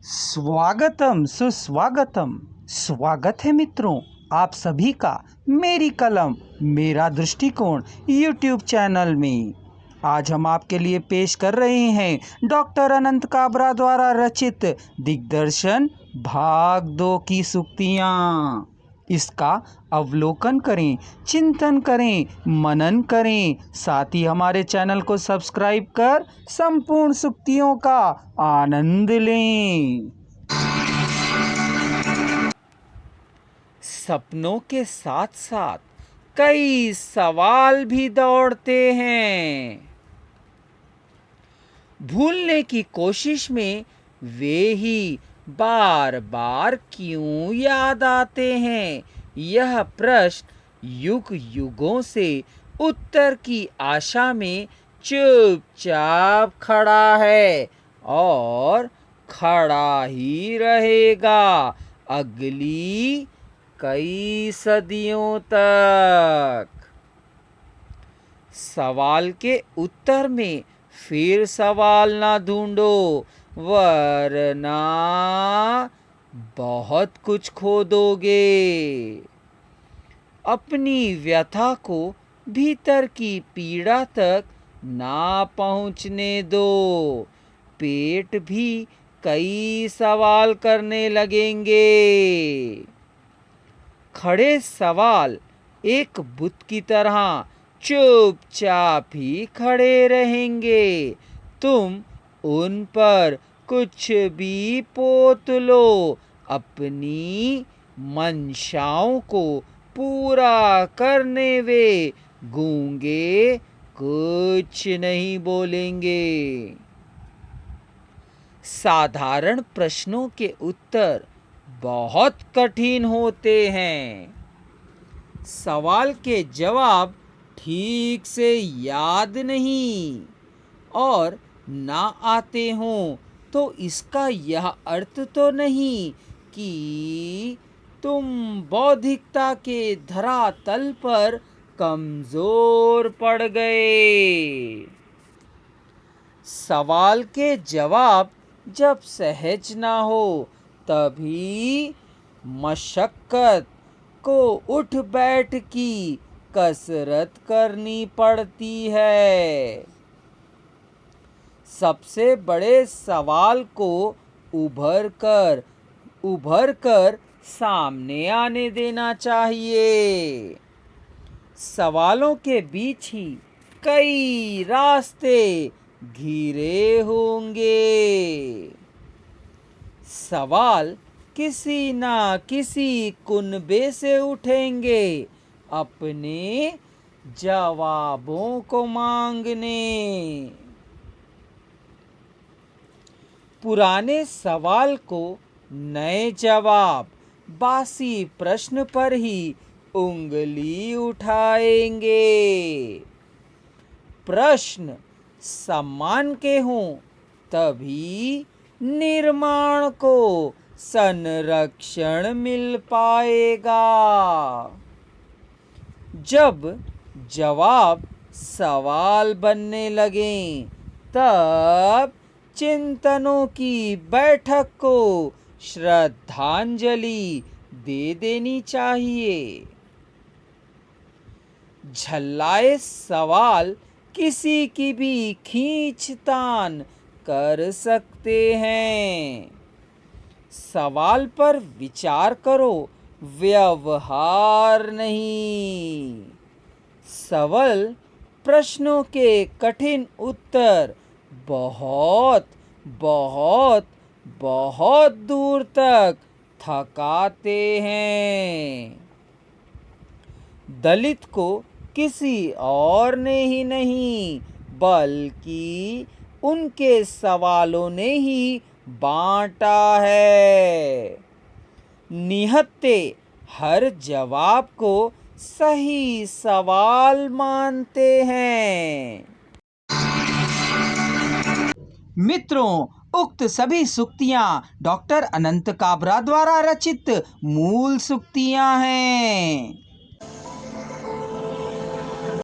स्वागतम सुस्वागतम। स्वागत है मित्रों आप सभी का मेरी कलम मेरा दृष्टिकोण यूट्यूब चैनल में। आज हम आपके लिए पेश कर रहे हैं डॉक्टर अनंत काबरा द्वारा रचित दिग्दर्शन भाग 2 की सूक्तियाँ। इसका अवलोकन करें, चिंतन करें, मनन करें, साथ ही हमारे चैनल को सब्सक्राइब कर संपूर्ण सूक्तियों का आनंद लें। सपनों के साथ साथ कई सवाल भी दौड़ते हैं। भूलने की कोशिश में वे ही बार बार क्यों याद आते हैं। यह प्रश्न युग युगों से उत्तर की आशा में चुपचाप खड़ा है और खड़ा ही रहेगा अगली कई सदियों तक। सवाल के उत्तर में फिर सवाल ना ढूंढो, वरना बहुत कुछ खो दोगे। अपनी व्यथा को भीतर की पीड़ा तक ना पहुंचने दो, पेट भी कई सवाल करने लगेंगे। खड़े सवाल एक बुत की तरह चुपचाप ही खड़े रहेंगे। तुम उन पर कुछ भी पोत लो, अपनी मंशाओं को पूरा करने वे गूंगे कुछ नहीं बोलेंगे। साधारण प्रश्नों के उत्तर बहुत कठिन होते हैं। सवाल के जवाब ठीक से याद नहीं और ना आते हों तो इसका यह अर्थ तो नहीं कि तुम बौद्धिकता के धरातल पर कमजोर पड़ गए। सवाल के जवाब जब सहज ना हो तभी मशक्कत को उठ बैठ की कसरत करनी पड़ती है। सबसे बड़े सवाल को उभर कर सामने आने देना चाहिए। सवालों के बीच ही कई रास्ते घिरे होंगे। सवाल किसी ना किसी कुनबे से उठेंगे अपने जवाबों को मांगने। पुराने सवाल को नए जवाब बासी प्रश्न पर ही उंगली उठाएंगे। प्रश्न सम्मान के हों तभी निर्माण को संरक्षण मिल पाएगा। जब जवाब सवाल बनने लगे तब चिंतनों की बैठक को श्रद्धांजलि दे देनी चाहिए। झल्लाए सवाल किसी की भी खींचतान कर सकते हैं। सवाल पर विचार करो, व्यवहार नहीं। सरल प्रश्नों के कठिन उत्तर बहुत बहुत बहुत दूर तक थकाते हैं। दलित को किसी और ने ही नहीं बल्कि उनके सवालों ने ही बांटा है। निहत्ते हर जवाब को सही सवाल मानते हैं। मित्रों, उक्त सभी सूक्तियाँ डॉक्टर अनंत काबरा द्वारा रचित मूल सूक्तियाँ हैं।